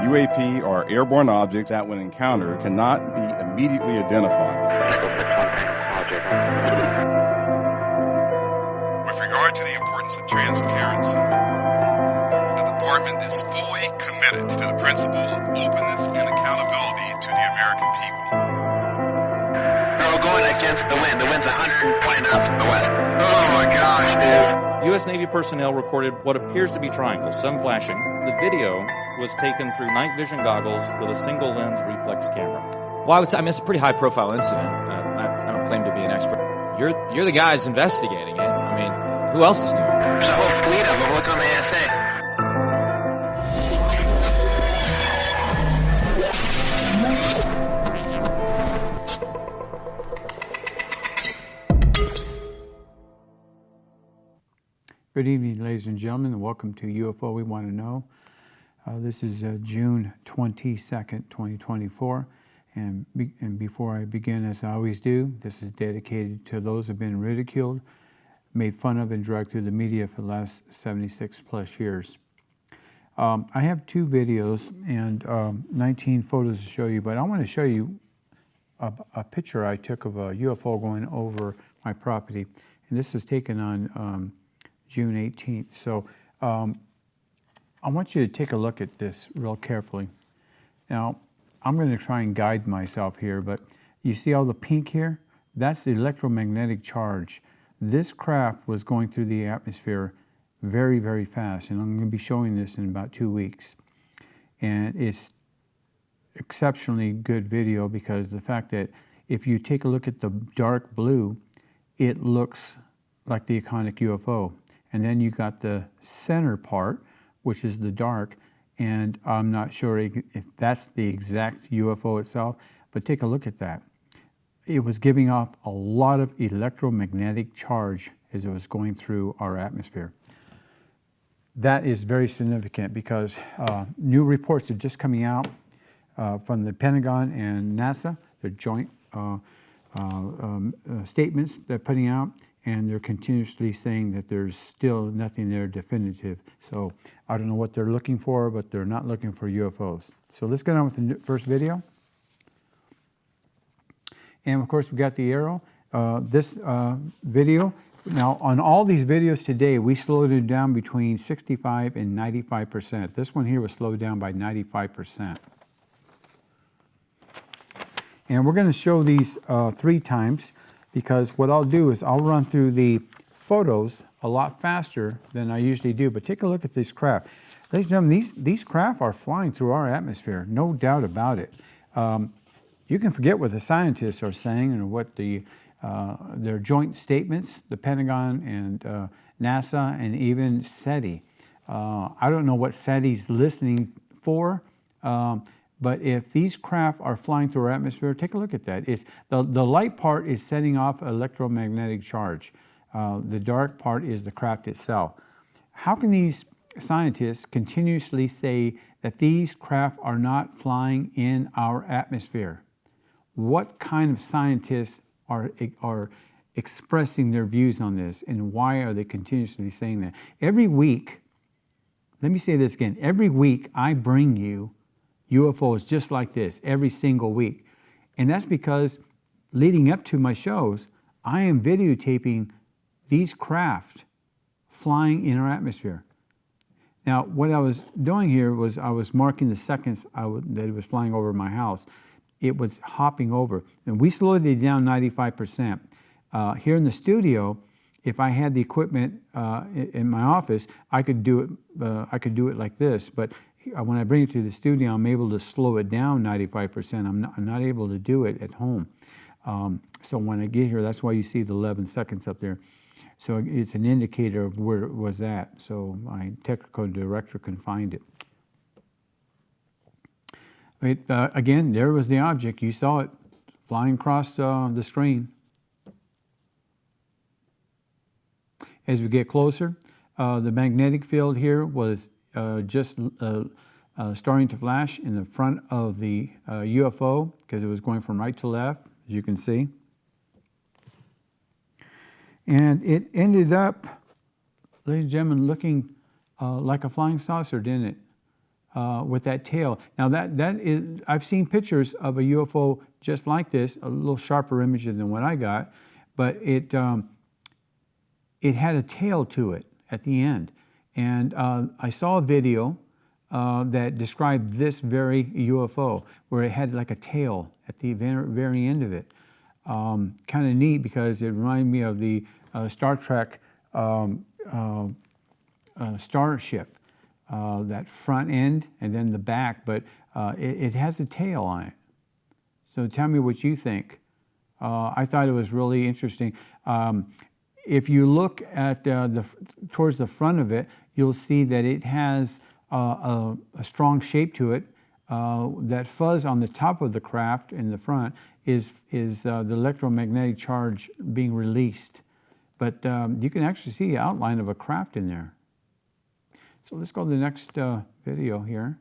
UAP are airborne objects that, when encountered, cannot be immediately identified. With regard to the importance of transparency, the Department is fully committed to the principle of openness and accountability to the American people. We're going against the wind. The wind's 120 knots from the west. Oh my gosh, dude. U.S. Navy personnel recorded what appears to be triangles, some flashing. The video was taken through night vision goggles with a single lens reflex camera. Well, I mean, it's a pretty high-profile incident. I don't claim to be an expert. You're the guys investigating it. I mean, who else is doing it? There's a whole fleet of them. Look on the ASA. Good evening, ladies and gentlemen, and welcome to UFO We Want to Know. This is June 22nd, 2024, and before I begin, as I always do, this is dedicated to those who have been ridiculed, made fun of, and dragged through the media for the last 76 plus years. I have two videos and 19 photos to show you, but I want to show you a picture I took of a UFO going over my property, and this was taken on June 18th. So I want you to take a look at this real carefully. Now, I'm going to try and guide myself here, but you see all the pink here? That's the electromagnetic charge. This craft was going through the atmosphere very, very fast, and I'm going to be showing this in about 2 weeks. And it's exceptionally good video because the fact that if you take a look at the dark blue, it looks like the iconic UFO. And then you got the center part, which is the dark, and I'm not sure if that's the exact UFO itself, but take a look at that. It was giving off a lot of electromagnetic charge as it was going through our atmosphere. That is very significant because new reports are just coming out from the Pentagon and NASA. They're joint statements they're putting out, and they're continuously saying that there's still nothing there definitive. So I don't know what they're looking for, but they're not looking for UFOs. So let's get on with the first video. And of course, we got the arrow. This video, now on all these videos today, we slowed it down between 65 and 95%. This one here was slowed down by 95%. And we're going to show these 3 times, because what I'll do is I'll run through the photos a lot faster than I usually do. But take a look at this craft. Ladies and gentlemen, these craft are flying through our atmosphere, no doubt about it. You can forget what the scientists are saying and what their joint statements, the Pentagon and NASA and even SETI. I don't know what SETI's listening for, but if these craft are flying through our atmosphere, take a look at that. The light part is setting off electromagnetic charge. The dark part is the craft itself. How can these scientists continuously say that these craft are not flying in our atmosphere? What kind of scientists are expressing their views on this, and why are they continuously saying that? Every week, let me say this again, every week I bring you UFOs just like this, every single week. And that's because leading up to my shows, I am videotaping these craft flying in our atmosphere. Now, what I was doing here was I was marking the seconds that it was flying over my house. It was hopping over. And we slowed it down 95%. Here in the studio, if I had the equipment in my office, I could do it like this. But when I bring it to the studio, I'm able to slow it down 95%. I'm not able to do it at home. So when I get here, that's why you see the 11 seconds up there. So it's an indicator of where it was at. So my technical director can find it. But again, there was the object. You saw it flying across the screen. As we get closer, the magnetic field here was just starting to flash in the front of the UFO because it was going from right to left, as you can see. And it ended up, ladies and gentlemen, looking like a flying saucer, didn't it? with that tail. Now that is, I've seen pictures of a UFO just like this, a little sharper image than what I got, but it had a tail to it at the end. And I saw a video that described this very UFO, where it had like a tail at the very end of it. Kind of neat, because it reminded me of the Star Trek starship, that front end and then the back, but it has a tail on it. So tell me what you think. I thought it was really interesting. If you look at towards the front of it, you'll see that it has a strong shape to it. That fuzz on the top of the craft in the front is the electromagnetic charge being released. But you can actually see the outline of a craft in there. So let's go to the next video here.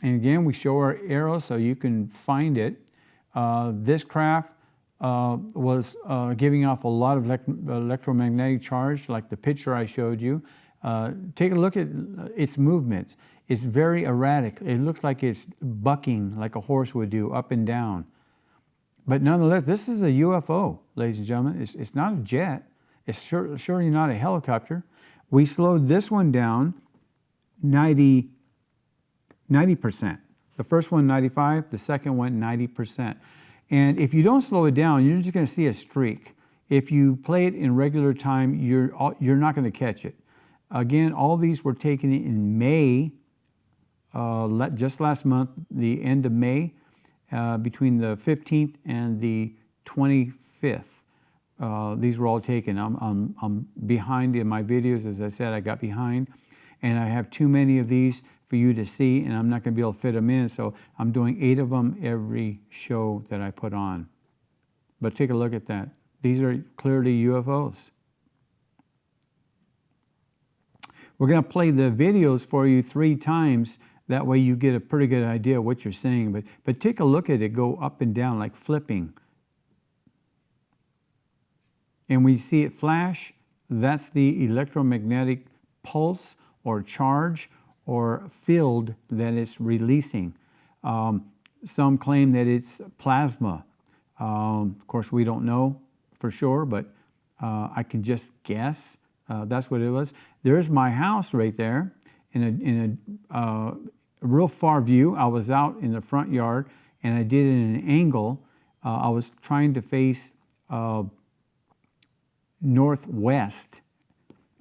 And again, we show our arrow so you can find it. This craft was giving off a lot of electromagnetic charge, like the picture I showed you. Take a look at its movement. It's very erratic. It looks like it's bucking like a horse would do, up and down. But nonetheless, this is a UFO, ladies and gentlemen. It's not a jet. It's surely not a helicopter. We slowed this one down 90%. The first one 95%, the second one 90%. And if you don't slow it down, you're just going to see a streak. If you play it in regular time, you're not going to catch it. Again, all these were taken in May, just last month, the end of May, between the 15th and the 25th. These were all taken. I'm behind in my videos. As I said, I got behind, and I have too many of these for you to see, and I'm not going to be able to fit them in, so I'm doing 8 of them every show that I put on. But take a look at that. These are clearly UFOs. We're going to play the videos for you 3 times. That way you get a pretty good idea of what you're saying. But take a look at it go up and down like flipping. And when you see it flash, that's the electromagnetic pulse or charge or field that it's releasing. Some claim that it's plasma. Of course, we don't know for sure, but I can just guess. That's what it was. There's my house right there in a real far view. I was out in the front yard, and I did it in an angle. I was trying to face northwest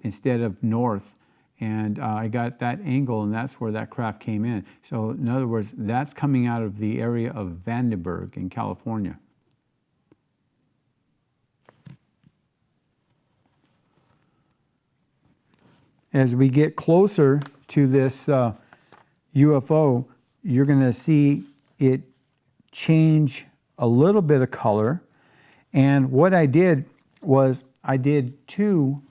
instead of north, and I got that angle, and that's where that craft came in. So in other words, that's coming out of the area of Vandenberg in California. As we get closer to this UFO, you're going to see it change a little bit of color. And what I did was I did 2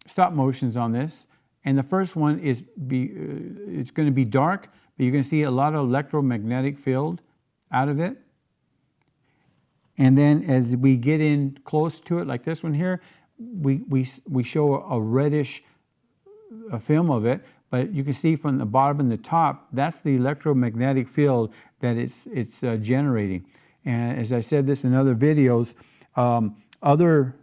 stop motions on this. And the first one is it's going to be dark, but you're going to see a lot of electromagnetic field out of it. And then as we get in close to it, like this one here, we show a reddish film of it, but you can see from the bottom and the top, that's the electromagnetic field that it's generating. And as I said this in other videos, other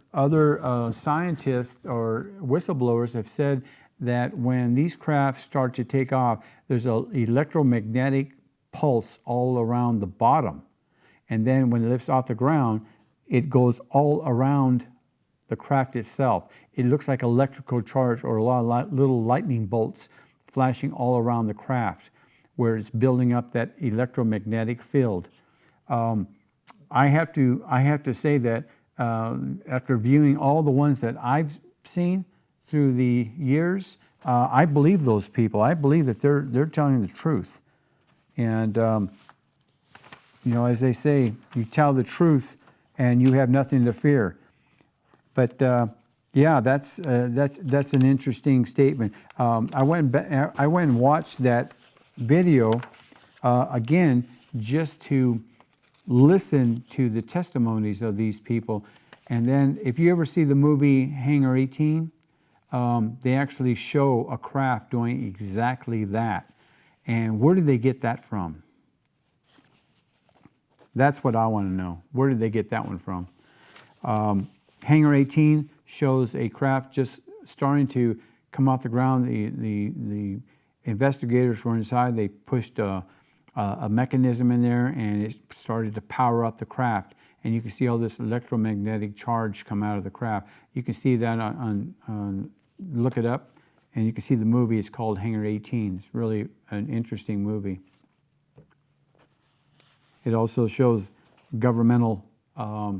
scientists or whistleblowers have said that when these crafts start to take off, there's an electromagnetic pulse all around the bottom. And then when it lifts off the ground, it goes all around the craft itself. It looks like electrical charge or a lot of little lightning bolts flashing all around the craft, where it's building up that electromagnetic field. I have to say that after viewing all the ones that I've seen through the years, I believe those people. I believe that they're telling the truth. And you know, as they say, you tell the truth and you have nothing to fear. But yeah, that's an interesting statement. I went and watched that video again just to listen to the testimonies of these people. And then if you ever see the movie Hangar 18, they actually show a craft doing exactly that. And where did they get that from? That's what I want to know. Where did they get that one from? Hangar 18 shows a craft just starting to come off the ground. The investigators were inside. They pushed a mechanism in there, and it started to power up the craft. And you can see all this electromagnetic charge come out of the craft. You can see that on look it up, and you can see the movie. It's called Hangar 18. It's really an interesting movie. It also shows governmental, I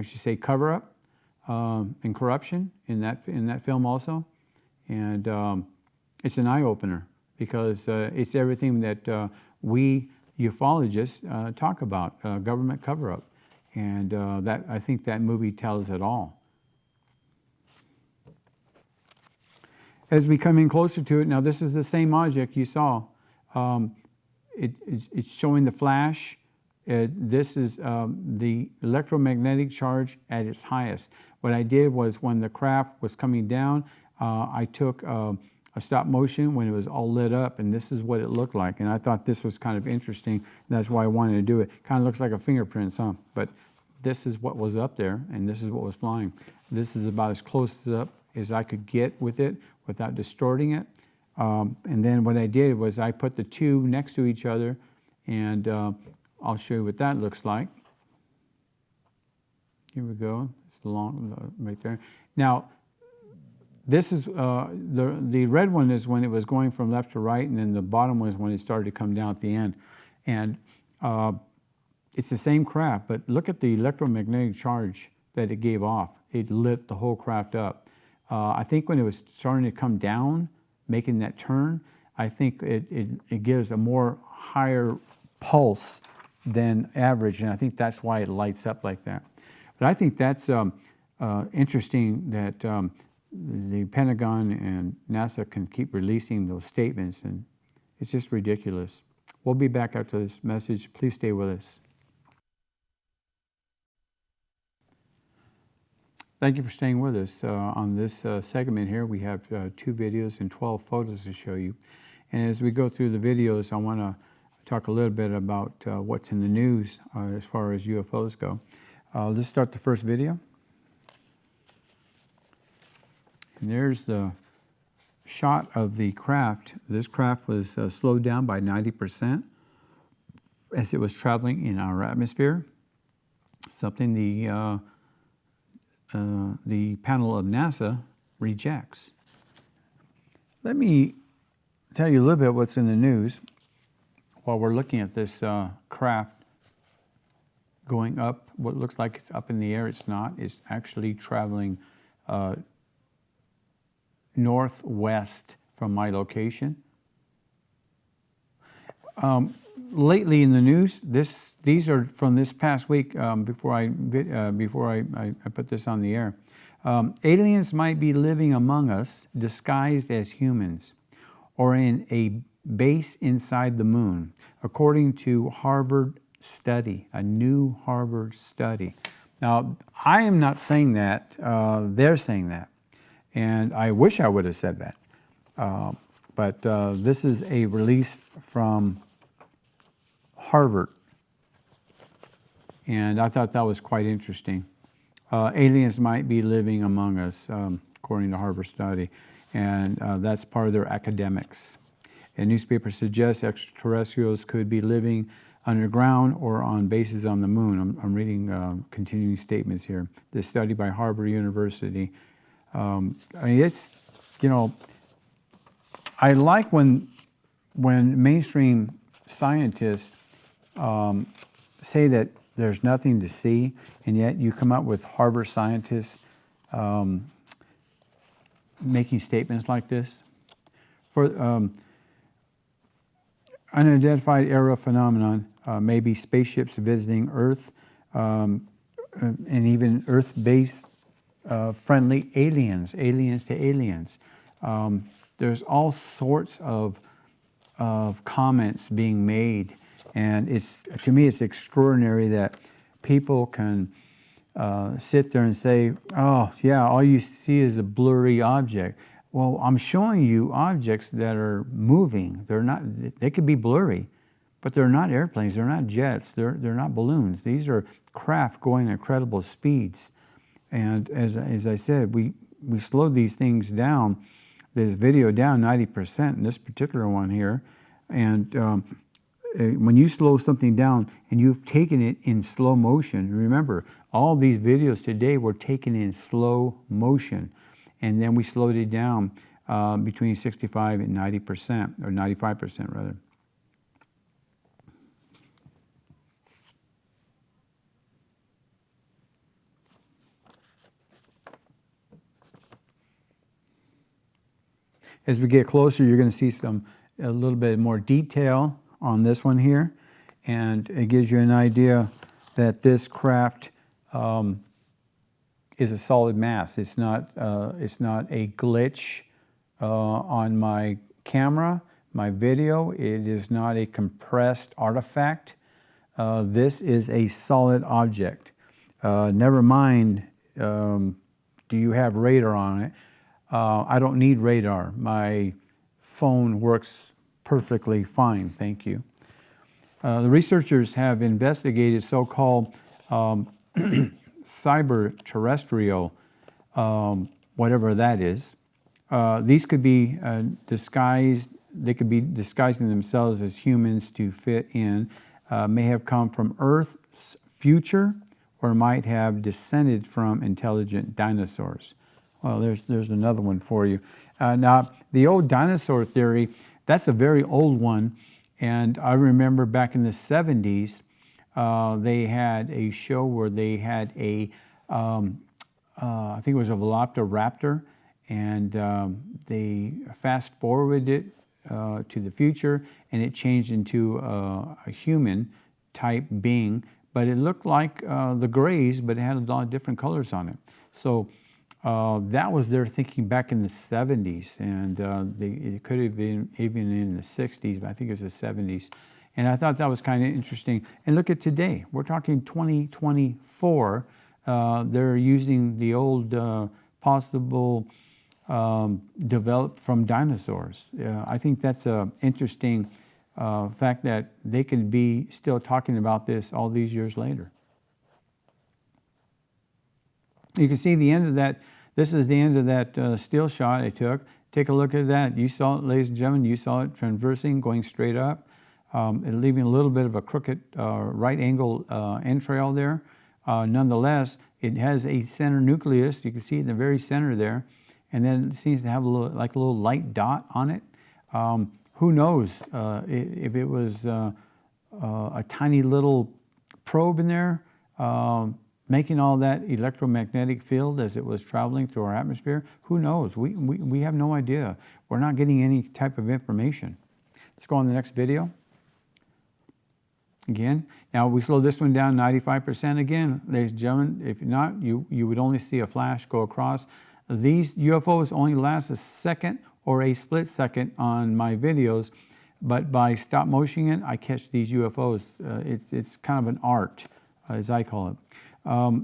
should say, cover-up and corruption in that film also, and it's an eye-opener because it's everything that we ufologists talk about, government cover-up, and that I think that movie tells it all. As we come in closer to it, now this is the same object you saw. It's showing the flash. This is the electromagnetic charge at its highest. What I did was when the craft was coming down, I took a stop motion when it was all lit up, and this is what it looked like. And I thought this was kind of interesting. That's why I wanted to do it. Kind of looks like a fingerprint, huh? But this is what was up there, and this is what was flying. This is about as close up as I could get with it without distorting it. And then what I did was I put the two next to each other, and I'll show you what that looks like. Here we go. It's long right there. Now, this is the red one is when it was going from left to right, and then the bottom one is when it started to come down at the end. And it's the same craft, but look at the electromagnetic charge that it gave off. It lit the whole craft up. I think when it was starting to come down, making that turn, I think it gives a more higher pulse than average, and I think that's why it lights up like that. But I think that's interesting that the Pentagon and NASA can keep releasing those statements, and it's just ridiculous. We'll be back after this message. Please stay with us. Thank you for staying with us. On this segment here, we have 2 videos and 12 photos to show you. And as we go through the videos, I want to talk a little bit about what's in the news as far as UFOs go. Let's start the first video. And there's the shot of the craft. This craft was slowed down by 90% as it was traveling in our atmosphere. Something the panel of NASA rejects. Let me tell you a little bit what's in the news while we're looking at this craft going up. What looks like it's up in the air, it's not. It's actually traveling northwest from my location. Lately in the news, these are from this past week. Before I put this on the air, aliens might be living among us, disguised as humans, or in a base inside the moon, according to Harvard study, a new Harvard study. Now, I am not saying that; they're saying that, and I wish I would have said that. But this is a release from Harvard, and I thought that was quite interesting. Aliens might be living among us, according to Harvard study, and that's part of their academics. A newspaper suggests extraterrestrials could be living underground or on bases on the moon. I'm reading continuing statements here. This study by Harvard University. I mean, it's, you know, I like when mainstream scientists say that there's nothing to see, and yet you come up with Harvard scientists making statements like this. For unidentified aerial phenomenon, maybe spaceships visiting Earth, and even Earth-based friendly aliens to aliens. There's all sorts of comments being made, and to me it's extraordinary that people can sit there and say, oh, yeah, all you see is a blurry object. Well, I'm showing you objects that are moving. They could be blurry, but they're not airplanes, they're not jets, they're not balloons. These are craft going at incredible speeds. And as I said, we slowed these things down, this video down 90% in this particular one here. And when you slow something down and you've taken it in slow motion, remember, all these videos today were taken in slow motion. And then we slowed it down between 65 and 90%, or 95% rather. As we get closer, you're going to see a little bit more detail on this one here, and it gives you an idea that this craft is a solid mass. It's not a glitch on my camera, my video. It is not a compressed artifact. This is a solid object. Never mind, do you have radar on it? I don't need radar. My phone works perfectly fine, thank you. The researchers have investigated so-called cyber terrestrial, whatever that is. These could be disguised. They could be disguising themselves as humans to fit in. May have come from Earth's future, or might have descended from intelligent dinosaurs. Well, there's another one for you. Now, the old dinosaur theory, that's a very old one. And I remember back in the 70s, they had a show where they had I think it was a Velociraptor, and they fast forwarded it to the future, and it changed into a human type being. But it looked like the grays, but it had a lot of different colors on it. So that was their thinking back in the 70s, and it could have been even in the 60s, but I think it was the 70s. And I thought that was kind of interesting. And look at today. We're talking 2024. They're using the old possible developed from dinosaurs. I think that's an interesting fact that they could be still talking about this all these years later. You can see the end of that. This is the end of that still shot I took. Take a look at that. You saw it, ladies and gentlemen. You saw it traversing, going straight up, and leaving a little bit of a crooked right angle entrail there. Nonetheless, it has a center nucleus. You can see it in the very center there, and then it seems to have a little light dot on it. Who knows if it was a tiny little probe in there, making all that electromagnetic field as it was traveling through our atmosphere. Who knows? We have no idea. We're not getting any type of information. Let's go on to the next video. Again, now we slow this one down 95% again, ladies and gentlemen. If not, you would only see a flash go across. These UFOs only last a second or a split second on my videos, but by stop motioning it, I catch these UFOs. It's kind of an art, as I call it.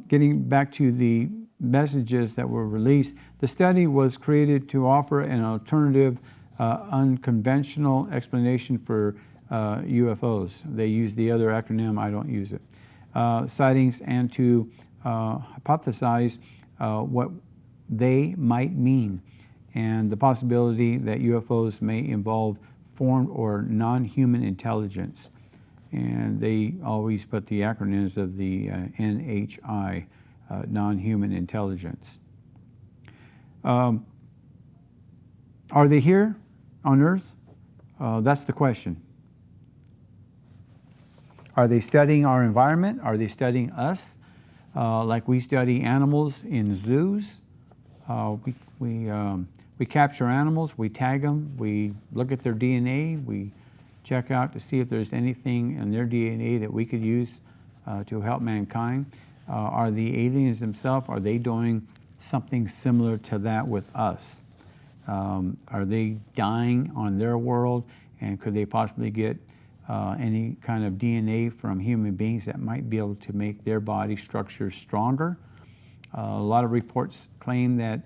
Getting back to the messages that were released, the study was created to offer an alternative, unconventional explanation for UFOs. They use the other acronym, I don't use it. Sightings, and to hypothesize what they might mean, and the possibility that UFOs may involve formed or non-human intelligence. And they always put the acronyms of the NHI, non-human intelligence. Are they here on Earth? That's the question. Are they studying our environment? Are they studying us? Like we study animals in zoos? We capture animals, we tag them, we look at their DNA, we check out to see if there's anything in their DNA that we could use to help mankind. Are the aliens themselves, are they doing something similar to that with us? Are they dying on their world, and could they possibly get any kind of DNA from human beings that might be able to make their body structures stronger. A lot of reports claim that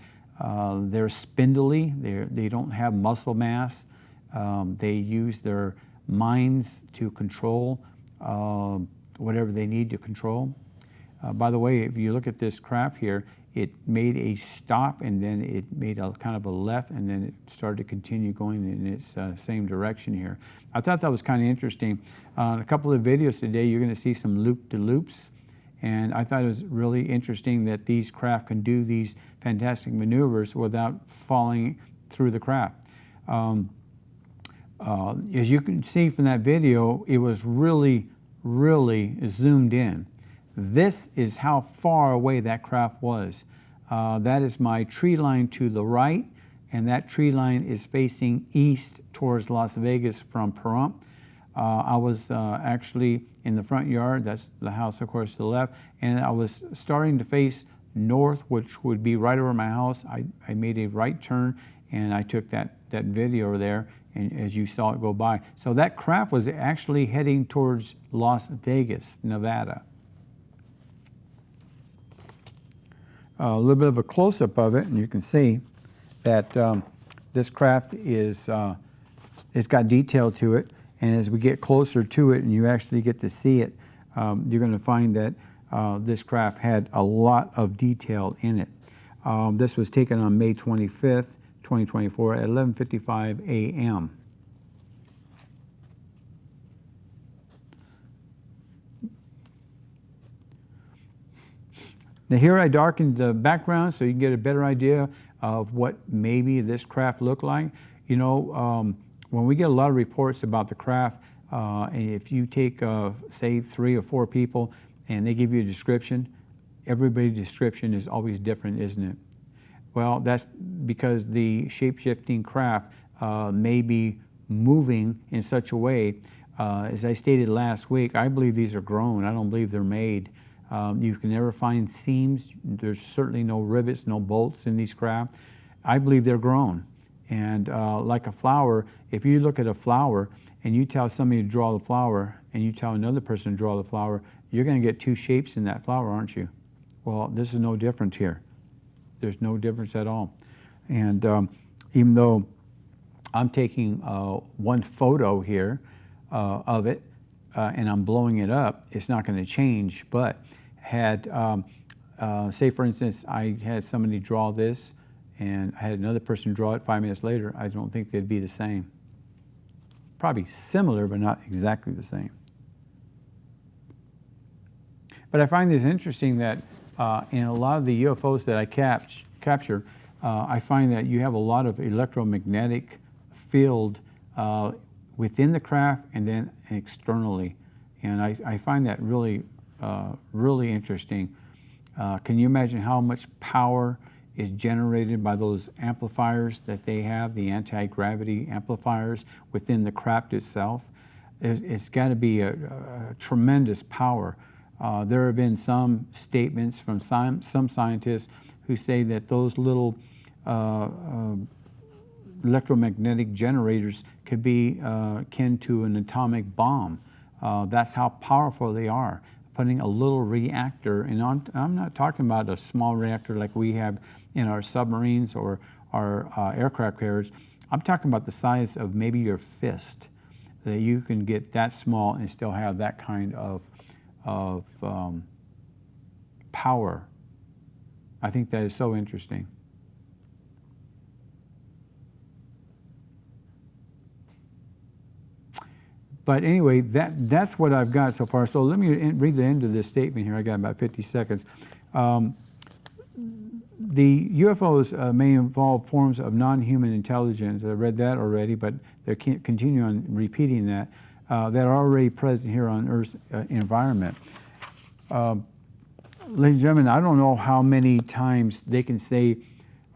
they're spindly, they don't have muscle mass. They use their minds to control whatever they need to control. By the way, if you look at this craft here, it made a stop and then it made a kind of a left and then it started to continue going in its same direction here. I thought that was kind of interesting. A couple of videos today, you're going to see some loop-de-loops, and I thought it was really interesting that these craft can do these fantastic maneuvers without falling through the craft. As you can see from that video, it was really zoomed in. This is how far away that craft was. That is my tree line to the right, and that tree line is facing east towards Las Vegas from Pahrump. I was actually in the front yard, that's the house of course to the left, and I was starting to face north, which would be right over my house. I made a right turn and I took that video there, and as you saw it go by. So that craft was actually heading towards Las Vegas, Nevada. A little bit of a close-up of it, and you can see that this craft is it's got detail to it, and as we get closer to it and you actually get to see it, you're going to find that this craft had a lot of detail in it. This was taken on May 25th, 2024 at 11:55 a.m. Now here I darkened the background so you can get a better idea of what maybe this craft looked like. You know, when we get a lot of reports about the craft, and if you take, say, 3 or 4 people and they give you a description, everybody's description is always different, isn't it? Well, that's because the shape-shifting craft may be moving in such a way. As I stated last week, I believe these are grown. I don't believe they're made. You can never find seams. There's certainly no rivets, no bolts in these craft. I believe they're grown. And like a flower, if you look at a flower and you tell somebody to draw the flower and you tell another person to draw the flower, you're going to get 2 shapes in that flower, aren't you? Well, this is no different here. There's no difference at all. And even though I'm taking one photo here of it and I'm blowing it up, it's not going to change. But had, say for instance, I had somebody draw this and I had another person draw it 5 minutes later, I don't think they'd be the same. Probably similar, but not exactly the same. But I find this interesting that in a lot of the UFOs that I capture, I find that you have a lot of electromagnetic field within the craft and then externally. And I find that really, really interesting. Can you imagine how much power is generated by those amplifiers that they have, the anti-gravity amplifiers within the craft itself? It's got to be a tremendous power. There have been some statements from some scientists who say that those little electromagnetic generators could be akin to an atomic bomb. That's how powerful they are. Putting a little reactor, and I'm not talking about a small reactor like we have in our submarines or our aircraft carriers. I'm talking about the size of maybe your fist, that you can get that small and still have that kind of power. I think that is so interesting. But anyway, that's what I've got so far. So let me read the end of this statement here. I got about 50 seconds. The UFOs may involve forms of non-human intelligence. I read that already, but they continue on repeating that. That are already present here on Earth's environment. Ladies and gentlemen, I don't know how many times they can say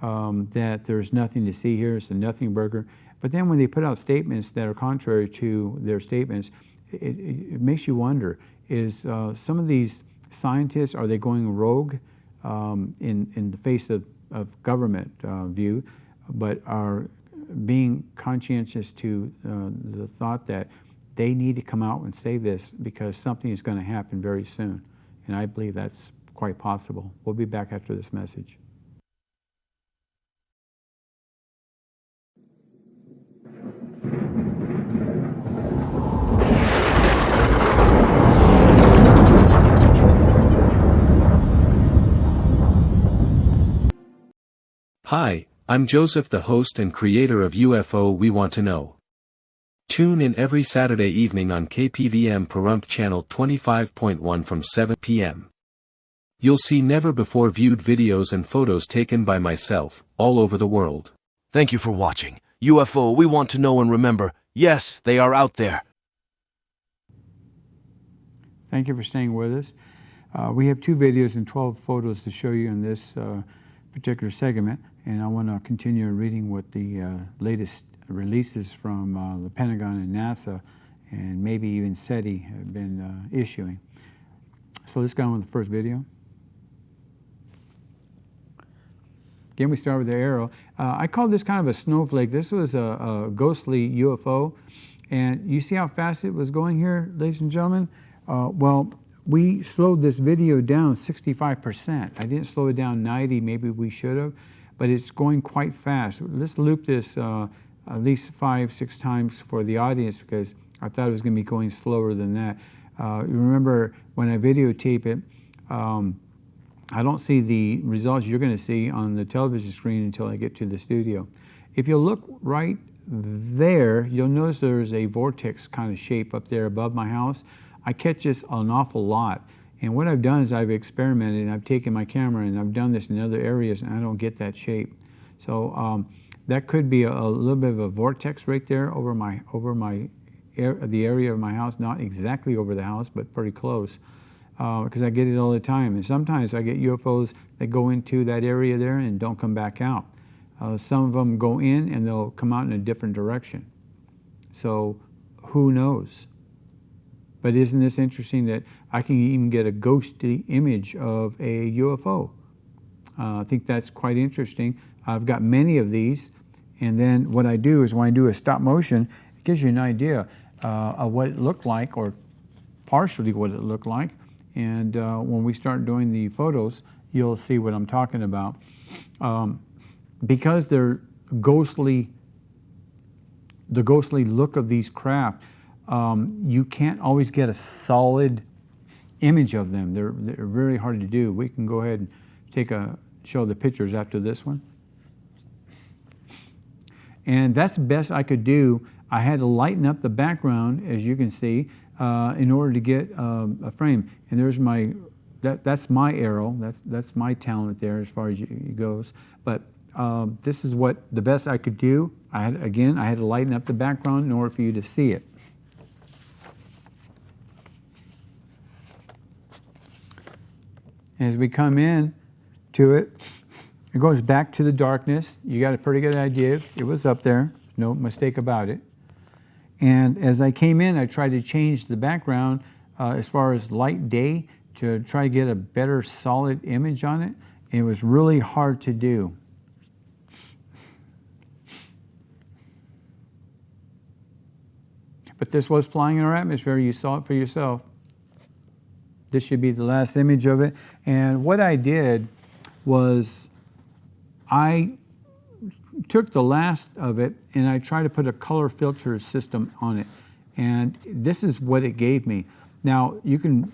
that there's nothing to see here, it's a nothing burger. But then when they put out statements that are contrary to their statements, it makes you wonder, is some of these scientists, are they going rogue in the face of government view, but are being conscientious to the thought that they need to come out and say this because something is going to happen very soon. And I believe that's quite possible. We'll be back after this message. Hi, I'm Joseph, the host and creator of UFO We Want to Know. Tune in every Saturday evening on KPVM Pahrump channel 25.1 from 7 p.m. You'll see never-before-viewed videos and photos taken by myself, all over the world. Thank you for watching. UFO We Want to Know, and remember, yes, they are out there. Thank you for staying with us. We have 2 videos and 12 photos to show you in this particular segment, and I want to continue reading what the latest releases from the Pentagon and NASA, and maybe even SETI have been issuing. So let's go on with the first video. Again, we start with the arrow. I call this kind of a snowflake. This was a ghostly UFO, and you see how fast it was going here, ladies and gentlemen? Well, we slowed this video down 65%. I didn't slow it down 90, maybe we should have, but it's going quite fast. Let's loop this at least 5-6 times for the audience because I thought it was going to be going slower than that. You remember when I videotape it, I don't see the results you're going to see on the television screen until I get to the studio. If you look right there, you'll notice there's a vortex kind of shape up there above my house. I catch this an awful lot. And what I've done is I've experimented and I've taken my camera and I've done this in other areas and I don't get that shape. So that could be a little bit of a vortex right there over the area of my house, not exactly over the house, but pretty close. Because I get it all the time. And sometimes I get UFOs that go into that area there and don't come back out. Some of them go in and they'll come out in a different direction. So who knows? But isn't this interesting that I can even get a ghostly image of a UFO? I think that's quite interesting. I've got many of these, and then what I do is when I do a stop motion, it gives you an idea of what it looked like, or partially what it looked like. And when we start doing the photos, you'll see what I'm talking about. Because they're ghostly, the ghostly look of these craft, you can't always get a solid image of them. They're very hard to do. We can go ahead and show the pictures after this one. And that's the best I could do. I had to lighten up the background, as you can see, in order to get a frame. And there's that's my arrow. That's my talent there as far as it goes. But this is what the best I could do. I had to lighten up the background in order for you to see it. As we come in to it, it goes back to the darkness. You got a pretty good idea. It was up there, no mistake about it. And as I came in, I tried to change the background as far as light day to try to get a better solid image on it. And it was really hard to do. But this was flying in our atmosphere. You saw it for yourself. This should be the last image of it. And what I did was I took the last of it and I tried to put a color filter system on it. And this is what it gave me. Now, you can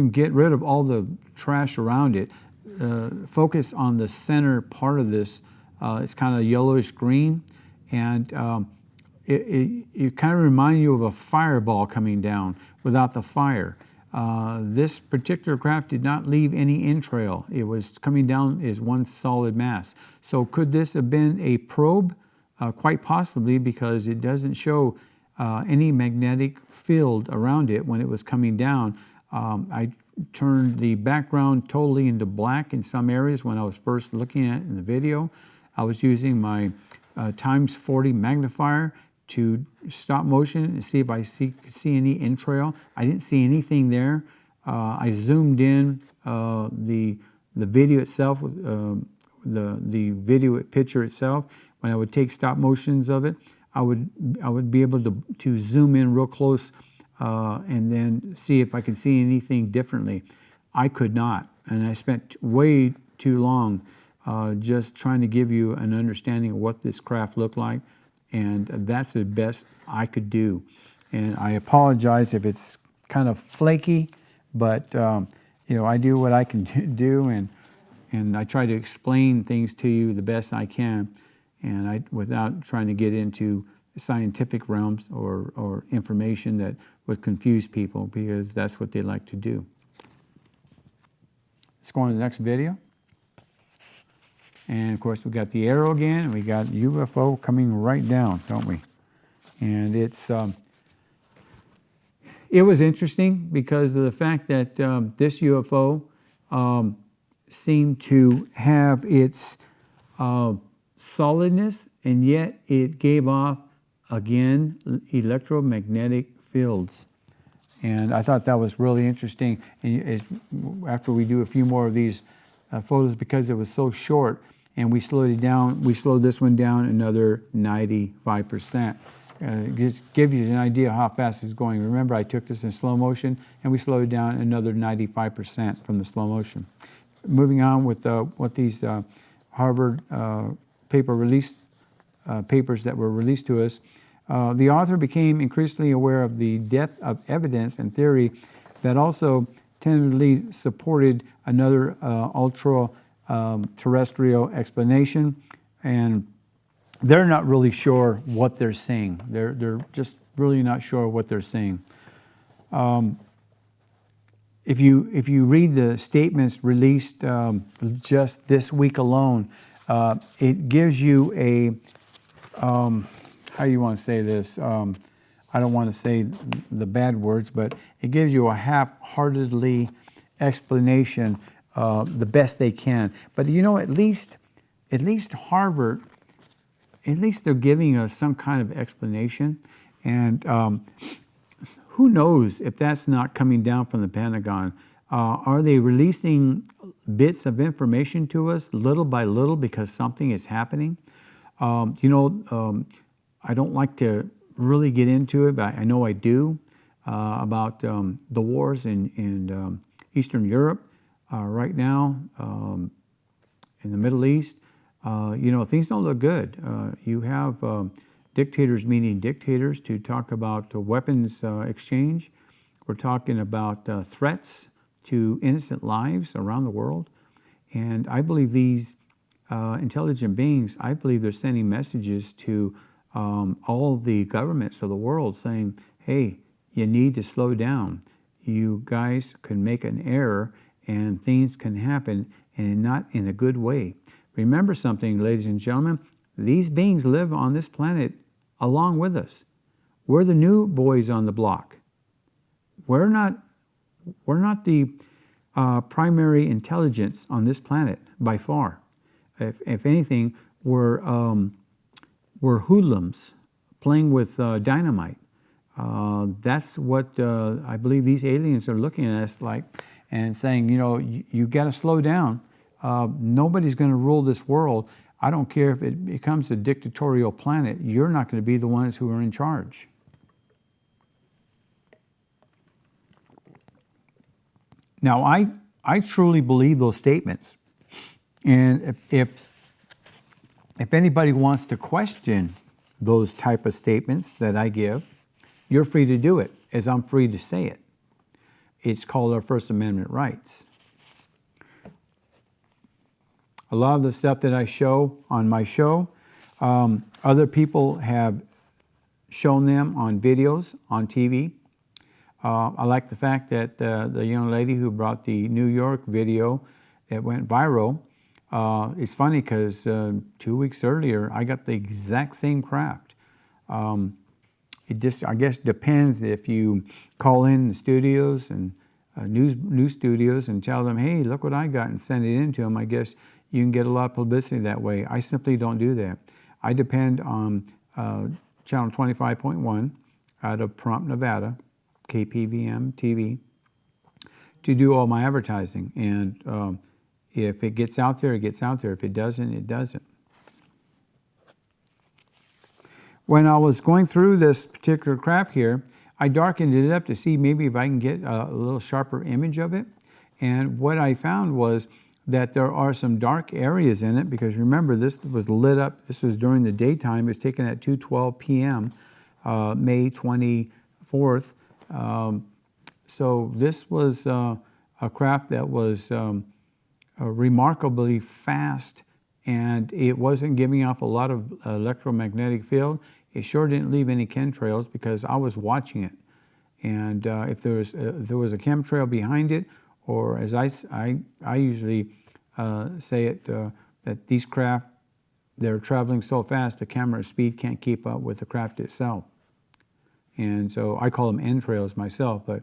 get rid of all the trash around it. Focus on the center part of this. It's kind of yellowish green. And it kind of reminds you of a fireball coming down without the fire. This particular craft did not leave any entrail. It was coming down as one solid mass. So could this have been a probe? Quite possibly, because it doesn't show any magnetic field around it when it was coming down. I turned the background totally into black in some areas when I was first looking at it in the video. I was using my ×40 magnifier to stop motion and see if I could see any entrail. I didn't see anything there. I zoomed in the video itself, the video picture itself. When I would take stop motions of it, I would be able to zoom in real close and then see if I could see anything differently. I could not, and I spent way too long just trying to give you an understanding of what this craft looked like, and that's the best I could do. And I apologize if it's kind of flaky, but I do what I can do, and I try to explain things to you the best I can, and without trying to get into scientific realms or information that would confuse people, because that's what they like to do. Let's go on to the next video. And of course we got the arrow again, and we got UFO coming right down, don't we? And it was interesting because of the fact that this UFO seemed to have its solidness, and yet it gave off, again, electromagnetic fields. And I thought that was really interesting. And after we do a few more of these photos, because it was so short, and we slowed it down, we slowed this one down another 95%. Just give you an idea how fast it's going. Remember, I took this in slow motion, and we slowed it down another 95% from the slow motion. Moving on with what these Harvard papers that were released to us, the author became increasingly aware of the depth of evidence and theory that also tentatively supported another ultra-terrestrial explanation, and they're not really sure what they're seeing. They're just really not sure what they're seeing. If you read the statements released just this week alone, it gives you a how do you want to say this? I don't want to say the bad words, but it gives you a half-heartedly explanation, the best they can. But at least Harvard, at least they're giving us some kind of explanation. And who knows if that's not coming down from the Pentagon? Are they releasing bits of information to us little by little because something is happening? I don't like to really get into it, but I know I do, about the wars in Eastern Europe right now, in the Middle East. Things don't look good. You have dictators meeting dictators to talk about weapons exchange. We're talking about threats to innocent lives around the world. And I believe these intelligent beings, I believe they're sending messages to all the governments of the world saying, hey, you need to slow down. You guys can make an error and things can happen, and not in a good way. Remember something, ladies and gentlemen, these beings live on this planet along with us. We're the new boys on the block. We're not the primary intelligence on this planet by far. If anything, we're hoodlums playing with dynamite. That's what I believe these aliens are looking at us like and saying, you've got to slow down. Nobody's going to rule this world. I don't care if it becomes a dictatorial planet. You're not going to be the ones who are in charge. Now, I truly believe those statements. And if anybody wants to question those type of statements that I give, you're free to do it, as I'm free to say it. It's called our First Amendment rights. A lot of the stuff that I show on my show, other people have shown them on videos, on TV. I like the fact that the young lady who brought the New York video that went viral, it's funny because 2 weeks earlier, I got the exact same craft. It just, I guess, depends if you call in the studios and news studios and tell them, hey, look what I got, and send it in to them. I guess you can get a lot of publicity that way. I simply don't do that. I depend on channel 25.1 out of Pahrump, Nevada, KPVM TV, to do all my advertising. And if it gets out there, it gets out there. If it doesn't, it doesn't. when I was going through this particular craft here, I darkened it up to see maybe if I can get a little sharper image of it. And what I found was that there are some dark areas in it, because remember, this was lit up. This was during the daytime. It was taken at 2:12 p.m., May 24th. So this was a craft that was remarkably fast, and it wasn't giving off a lot of electromagnetic field. It sure didn't leave any chemtrails because I was watching it. And if there was a chemtrail behind it, or as I usually say it, that these craft, they're traveling so fast the camera speed can't keep up with the craft itself. And so I call them entrails myself, but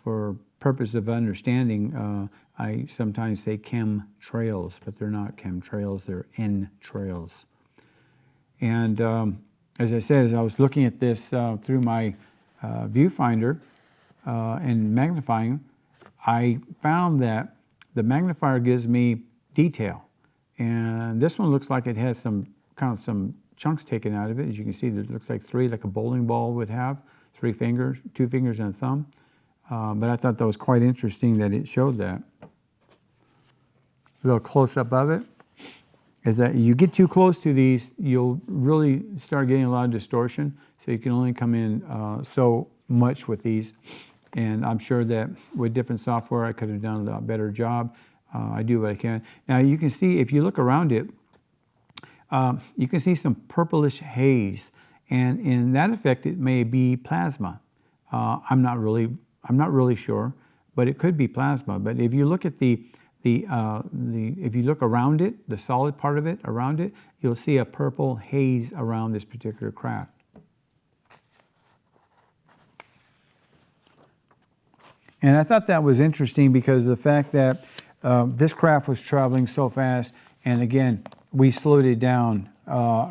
for purpose of understanding, I sometimes say chemtrails, but they're not chemtrails, they're entrails. And as I said, as I was looking at this through my viewfinder and magnifying, I found that the magnifier gives me detail. And this one looks like it has some chunks taken out of it. As you can see, it looks like three, like a bowling ball would have, 3 fingers, 2 fingers and a thumb. But I thought that was quite interesting that it showed that. A little close-up of it is that you get too close to these, you'll really start getting a lot of distortion. So you can only come in so much with these. And I'm sure that with different software, I could have done a lot better job. I do what I can. Now you can see, if you look around it, you can see some purplish haze. And in that effect, it may be plasma. I'm not really sure, but it could be plasma. But if you look at if you look around it, the solid part of it, around it, you'll see a purple haze around this particular craft. And I thought that was interesting because of the fact that this craft was traveling so fast, and again, we slowed it down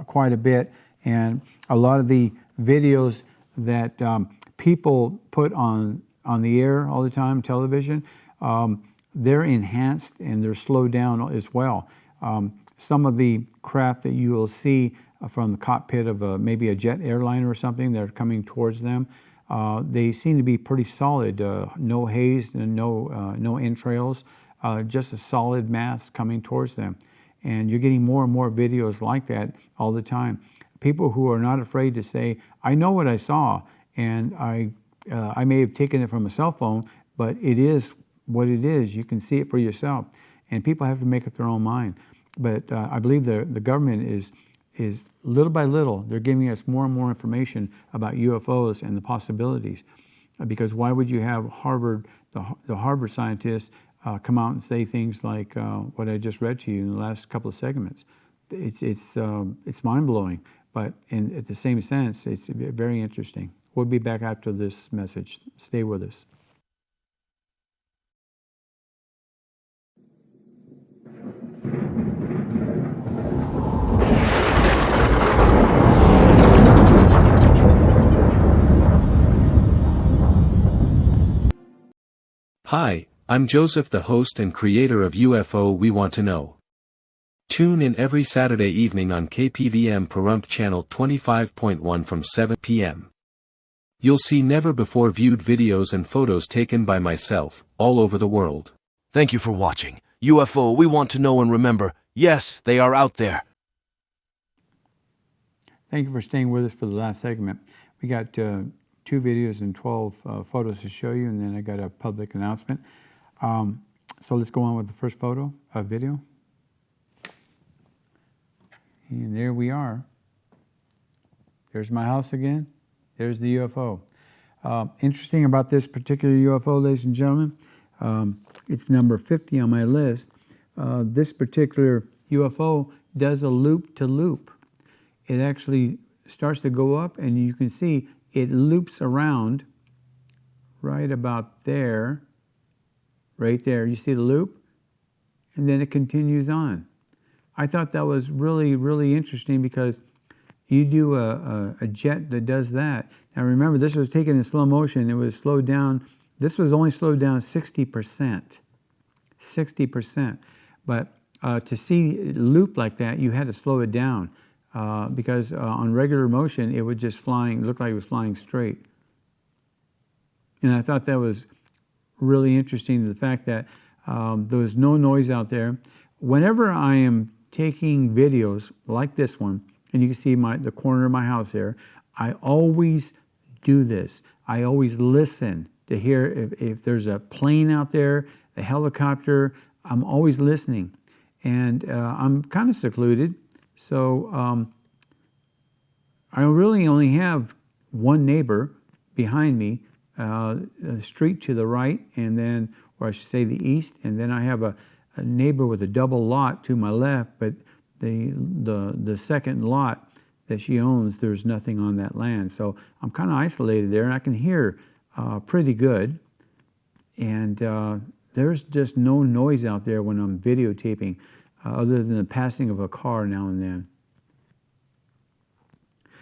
quite a bit, and a lot of the videos that people put on the air all the time, television, they're enhanced and they're slowed down as well. Some of the craft that you will see from the cockpit of maybe a jet airliner or something that are coming towards them, they seem to be pretty solid. No haze, no entrails, just a solid mass coming towards them. And you're getting more and more videos like that all the time. People who are not afraid to say, I know what I saw, and I may have taken it from a cell phone, but it is what it is. You can see it for yourself. And people have to make up their own mind. But I believe the government is little by little, they're giving us more and more information about UFOs and the possibilities. Because why would you have the Harvard scientists come out and say things like what I just read to you in the last couple of segments? It's mind-blowing, but at the same sense, it's very interesting. We'll be back after this message. Stay with us. Hi, I'm Joseph, the host and creator of UFO We Want to Know. Tune in every Saturday evening on KPVM Pahrump Channel 25.1 from 7 p.m. You'll see never-before-viewed videos and photos taken by myself, all over the world. Thank you for watching. UFO We Want to Know, and remember, yes, they are out there. Thank you for staying with us for the last segment. We got 2 videos and 12 photos to show you, and then I got a public announcement. So let's go on with the first video. And there we are. There's my house again. There's the UFO. Interesting about this particular UFO, ladies and gentlemen, it's number 50 on my list. This particular UFO does a loop-to-loop. It actually starts to go up, and you can see it loops around right about there, right there. You see the loop? And then it continues on. I thought that was really, really interesting because you do a jet that does that. Now remember, this was taken in slow motion. It was slowed down. This was only slowed down 60%. 60%. But to see it loop like that, you had to slow it down. because on regular motion it would just look like it was flying straight. And I thought that was really interesting, the fact that there was no noise out there. Whenever I am taking videos like this one, and you can see the corner of my house there, I always do this. I always listen to hear if there's a plane out there, a helicopter. I'm always listening. And I'm kind of secluded, so I really only have one neighbor behind me, the street to the right, and then, or I should say the east, and then I have a neighbor with a double lot to my left, but the second lot that she owns, there's nothing on that land. So I'm kind of isolated there, and I can hear pretty good. And there's just no noise out there when I'm videotaping, other than the passing of a car now and then.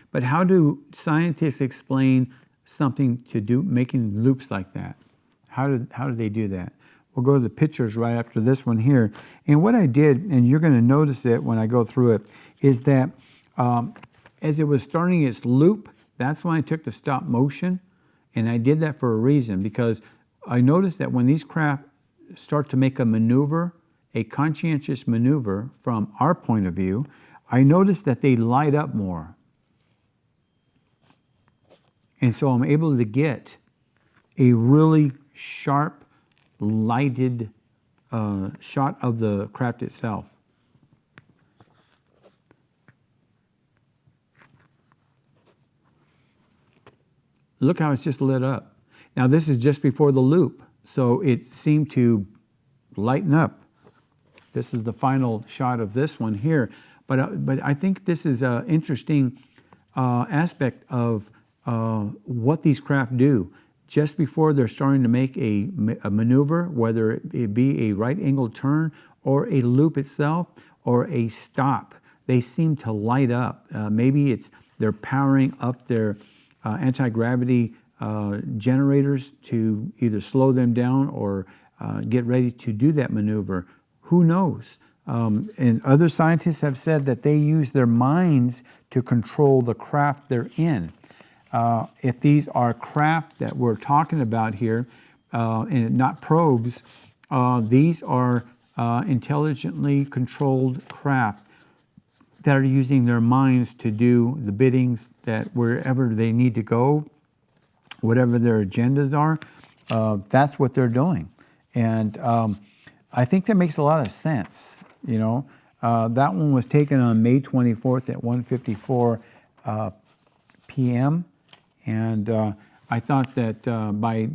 But how do scientists explain something to do, making loops like that? How do they do that? We'll go to the pictures right after this one here. And what I did, and you're going to notice it when I go through it, is that as it was starting its loop, that's when I took the stop motion. And I did that for a reason, because I noticed that when these craft start to make a maneuver, a conscientious maneuver from our point of view, I noticed that they light up more. And so I'm able to get a really sharp, lighted shot of the craft itself. Look how it's just lit up. Now this is just before the loop, so it seemed to lighten up. This is the final shot of this one here. But I think this is an interesting aspect of what these craft do. Just before they're starting to make a maneuver, whether it be a right-angled turn or a loop itself or a stop, they seem to light up. Maybe they're powering up their anti-gravity generators to either slow them down or get ready to do that maneuver. Who knows? And other scientists have said that they use their minds to control the craft they're in. If these are craft that we're talking about here, and not probes, these are intelligently controlled craft that are using their minds to do the biddings that wherever they need to go, whatever their agendas are, that's what they're doing. And I think that makes a lot of sense. You know, that one was taken on May 24th at 1:54 p.m. And I thought that by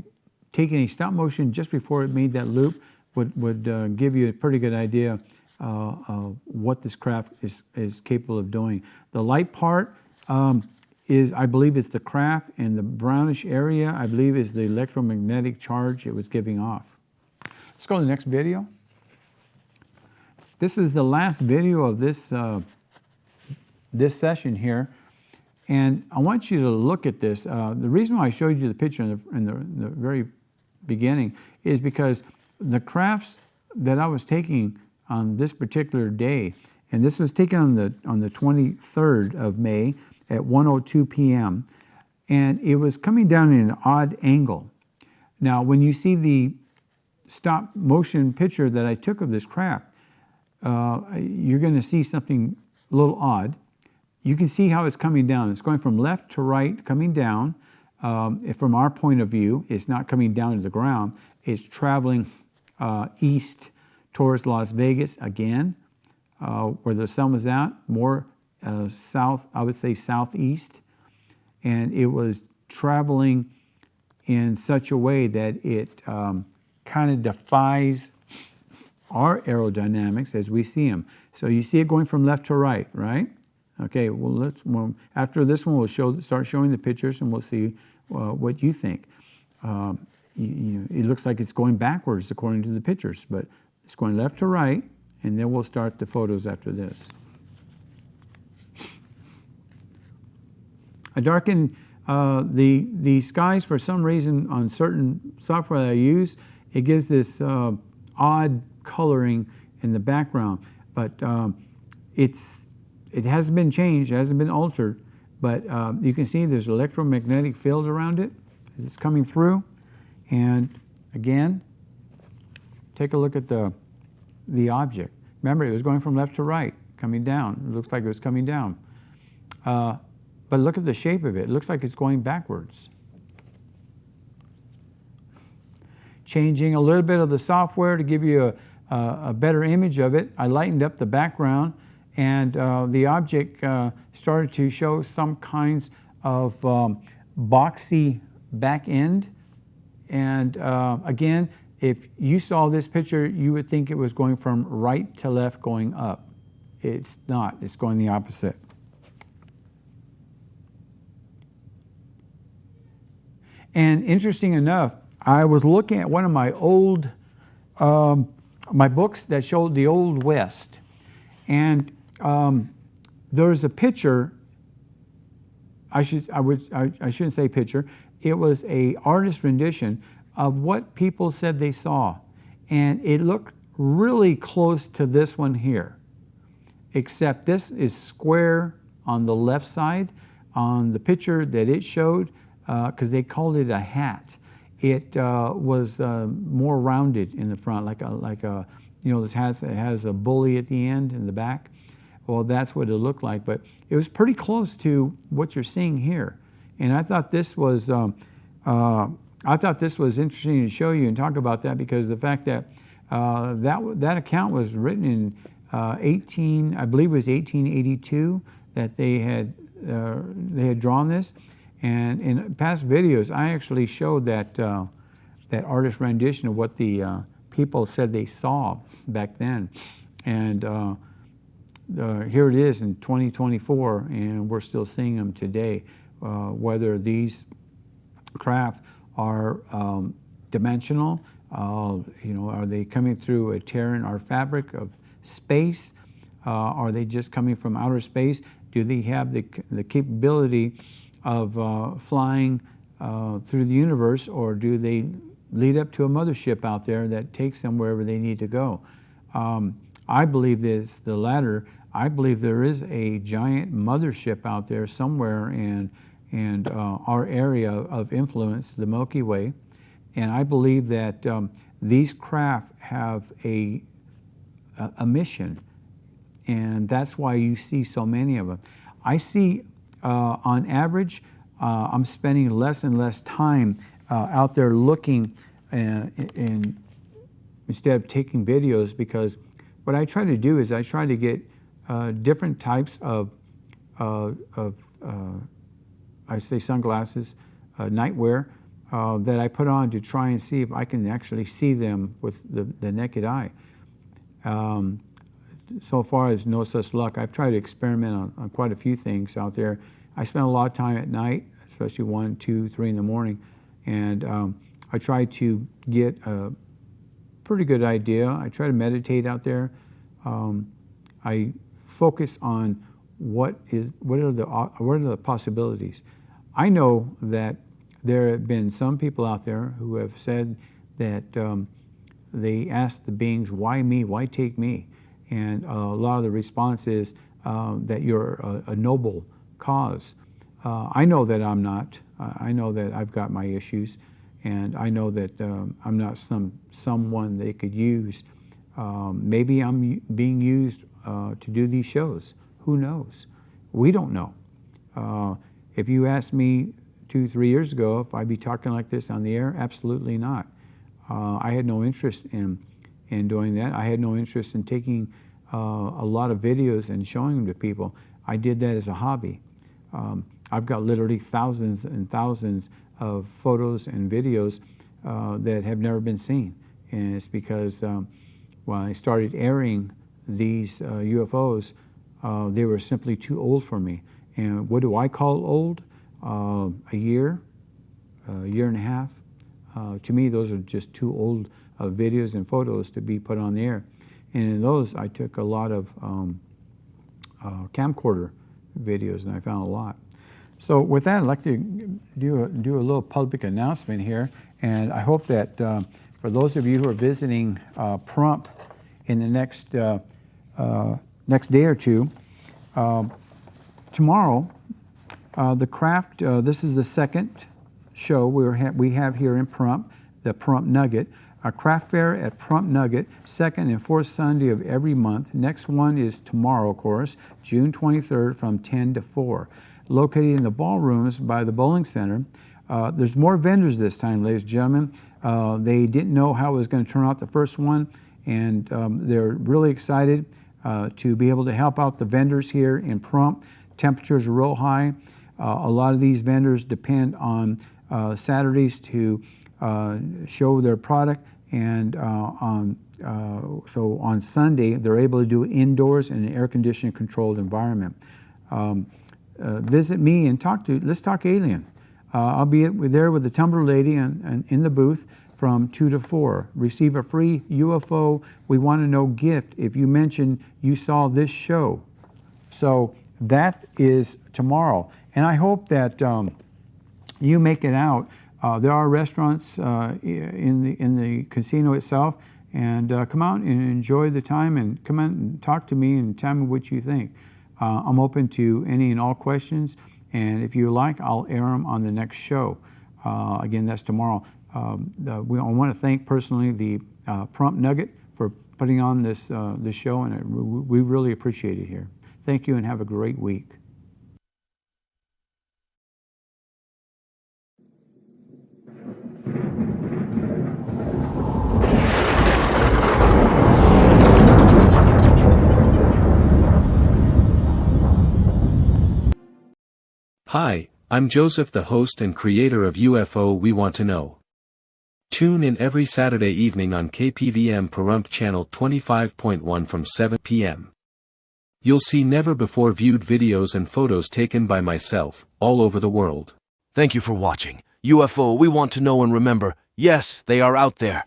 taking a stop motion just before it made that loop would give you a pretty good idea of what this craft is capable of doing. The light part I believe, is the craft, and the brownish area, I believe, is the electromagnetic charge it was giving off. Let's go to the next video. This is the last video of this session here, and I want you to look at this. The reason why I showed you the picture in the very beginning is because the crafts that I was taking on this particular day, and this was taken on the 23rd of May at 1:02 p.m., and it was coming down in an odd angle. Now, when you see the stop motion picture that I took of this craft, you're going to see something a little odd. You can see how it's coming down. It's going from left to right, coming down. From our point of view, it's not coming down to the ground. It's traveling east towards Las Vegas again, where the sun was at, more south, I would say southeast. And it was traveling in such a way that it kind of defies our aerodynamics as we see them. So you see it going from left to right, right? Okay, well, after this one, we'll start showing the pictures, and we'll see what you think. It looks like it's going backwards according to the pictures, but it's going left to right, and then we'll start the photos after this. I darken the skies for some reason on certain software that I use. It gives this odd coloring in the background, but it's it hasn't been changed, it hasn't been altered, but you can see there's electromagnetic field around it as it's coming through. And again, take a look at the object. Remember, it was going from left to right, coming down. It looks like it was coming down. But look at the shape of it. It looks like it's going backwards. Changing a little bit of the software to give you a better image of it. I lightened up the background, and the object started to show some kinds of boxy back end. And again, if you saw this picture, you would think it was going from right to left going up. It's not. It's going the opposite. And interesting enough, I was looking at one of my old, my books that showed the Old West. And there's a picture, I shouldn't say picture, it was a artist rendition of what people said they saw. And it looked really close to this one here, except this is square on the left side. On the picture that it showed, because they called it a hat, it was more rounded in the front, like a you know, this has a bully at the end in the back. Well, that's what it looked like, but it was pretty close to what you're seeing here. And I thought this was interesting to show you and talk about that, because the fact that that account was written in I believe it was 1882 that they had drawn this. And in past videos, I actually showed that that artist rendition of what the people said they saw back then. And here it is in 2024, and we're still seeing them today. Whether these craft are dimensional, you know, are they coming through a tear in our fabric of space? Are they just coming from outer space? Do they have the capability of flying through the universe, or do they lead up to a mothership out there that takes them wherever they need to go? I believe it's the latter. I believe there is a giant mothership out there somewhere in our area of influence, the Milky Way, and I believe that these craft have a mission, and that's why you see so many of them. I see, on average, I'm spending less and less time out there looking instead of taking videos, because what I try to do is I try to get different types of I say sunglasses, nightwear, that I put on to try and see if I can actually see them with the naked eye. So far, there's no such luck. I've tried to experiment on quite a few things out there. I spend a lot of time at night, especially 1, 2, 3 in the morning, and I try to get a pretty good idea. I try to meditate out there. I focus on what are the possibilities. I know that there have been some people out there who have said that they asked the beings, "Why me? Why take me?" And a lot of the response is that you're a noble cause. I know that I'm not. I know that I've got my issues, and I know that I'm not someone they could use. Maybe I'm being used to do these shows. Who knows? We don't know. If you asked me 2, 3 years ago if I'd be talking like this on the air, absolutely not. I had no interest in doing that. I had no interest in taking a lot of videos and showing them to people. I did that as a hobby. I've got literally thousands and thousands of photos and videos that have never been seen. And it's because when I started airing these UFOs, they were simply too old for me. And what do I call old? A year and a half. To me, those are just too old videos and photos to be put on the air. And in those, I took a lot of camcorder videos, and I found a lot. So with that, I'd like to do a little public announcement here, and I hope that for those of you who are visiting Pahrump in the next day or two, Tomorrow, the craft, this is the second show we have here in Pahrump, the Pahrump Nugget. A craft fair at Pahrump Nugget, second and fourth Sunday of every month. Next one is tomorrow, of course, June 23rd from 10 to 4. Located in the ballrooms by the bowling center. There's more vendors this time, ladies and gentlemen. They didn't know how it was going to turn out the first one, and they're really excited to be able to help out the vendors here in Pahrump. Temperatures are real high. A lot of these vendors depend on Saturdays to show their product, and so on Sunday they're able to do it indoors in an air-conditioned controlled environment. Visit me and let's talk alien. I'll be there with the Tumbler Lady and in the booth from 2 to 4. Receive a free UFO We Want to Know gift if you mention you saw this show. So that is tomorrow, and I hope that you make it out. There are restaurants in the casino itself, and come out and enjoy the time, and come out and talk to me and tell me what you think. I'm open to any and all questions, and if you like, I'll air them on the next show. Again, that's tomorrow. I want to thank personally the Pahrump Nugget for putting on this show, and we really appreciate it here. Thank you, and have a great week. Hi, I'm Joseph, the host and creator of UFO We Want to Know. Tune in every Saturday evening on KPVM Pahrump Channel 25.1 from 7 p.m. You'll see never-before-viewed videos and photos taken by myself, all over the world. Thank you for watching. UFO We Want to Know and remember, yes, they are out there.